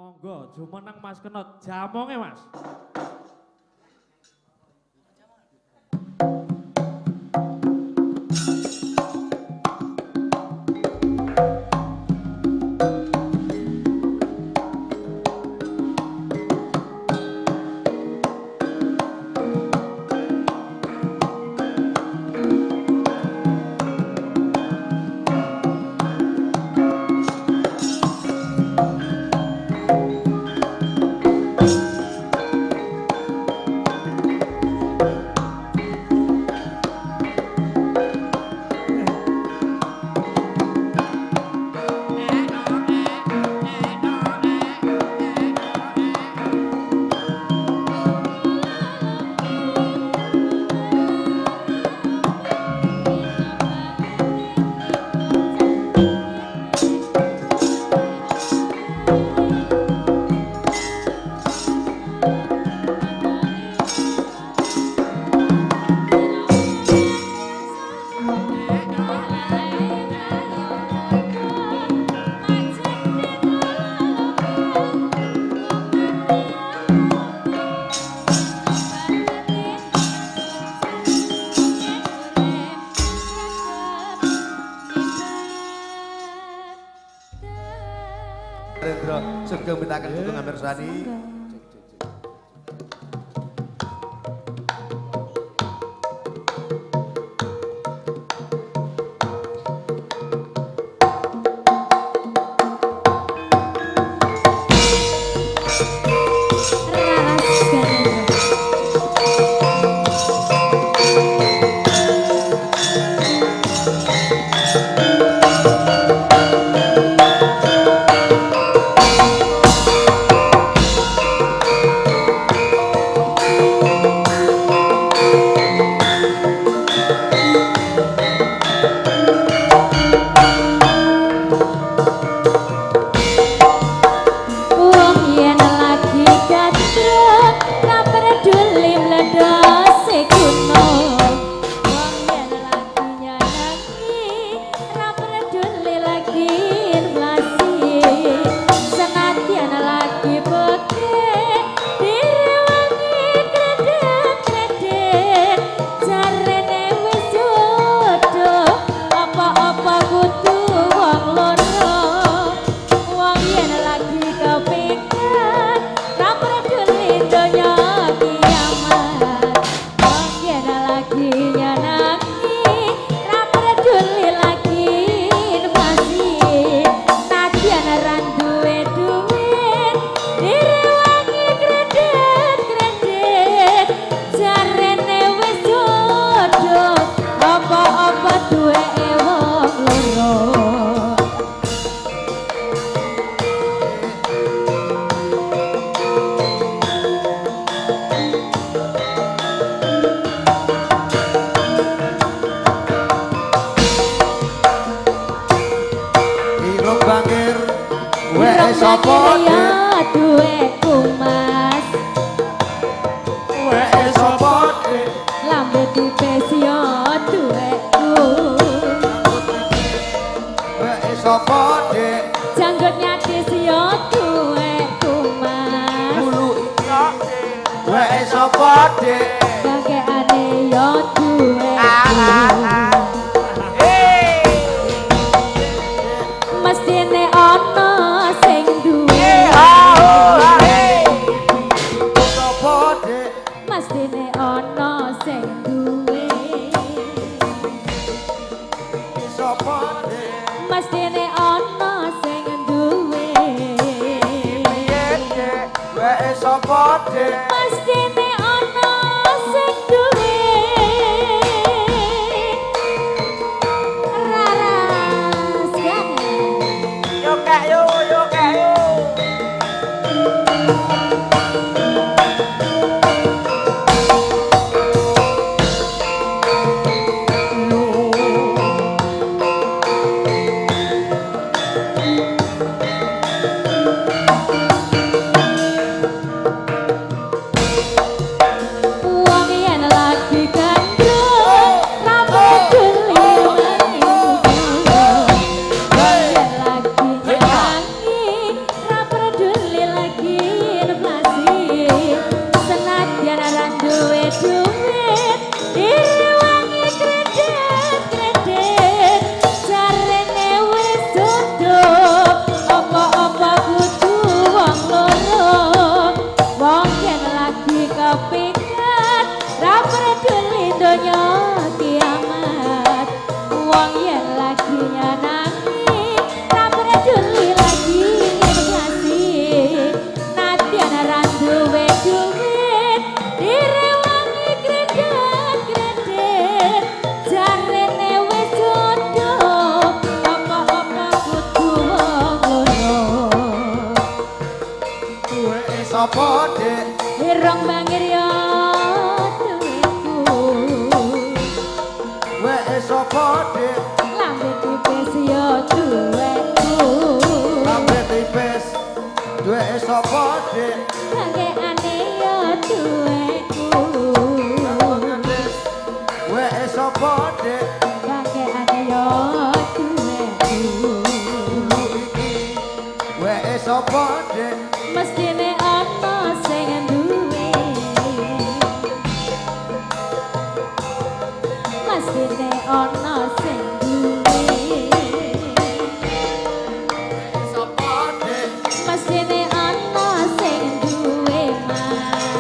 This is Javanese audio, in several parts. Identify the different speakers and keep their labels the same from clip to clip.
Speaker 1: Monggo, jumeneng Mas Kenot, jamonge Mas.
Speaker 2: Rendra sugeng mintaken dukungan mirsani.
Speaker 3: Sapa ya duweku Mas
Speaker 2: Weke sapa
Speaker 3: lambe tipes ya duweku
Speaker 2: Weke sapa Dik
Speaker 3: janggut nyatis ya duweku Mas
Speaker 2: Bulu iki Weke sapa Dik
Speaker 3: bageane ya duweku mestine ana sing duwe
Speaker 2: sapa Dik
Speaker 3: mestine ana sing duwe
Speaker 2: sapa Dik
Speaker 3: mestine ana sing duwe
Speaker 2: piye Dik Weke sapa Dik
Speaker 3: mestine ana sing duwe raras gane
Speaker 2: Yo kek yo kek yo sapa dik
Speaker 3: Irong bangir ya duitku
Speaker 2: Weke sapa dik
Speaker 3: Lambe tipis ya duitku
Speaker 2: Lambe tipis Duweke sapa dik
Speaker 3: Bageane ya duitku
Speaker 2: Weke sapa dik
Speaker 3: Bageane ya duitku
Speaker 2: Weke sapa dik
Speaker 3: Mestine ana sing duwe Mestine ana sing duwe
Speaker 2: Sapa dik
Speaker 3: Mestine ana sing duwe Mas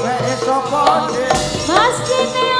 Speaker 2: Weke sapa dik
Speaker 3: Mestine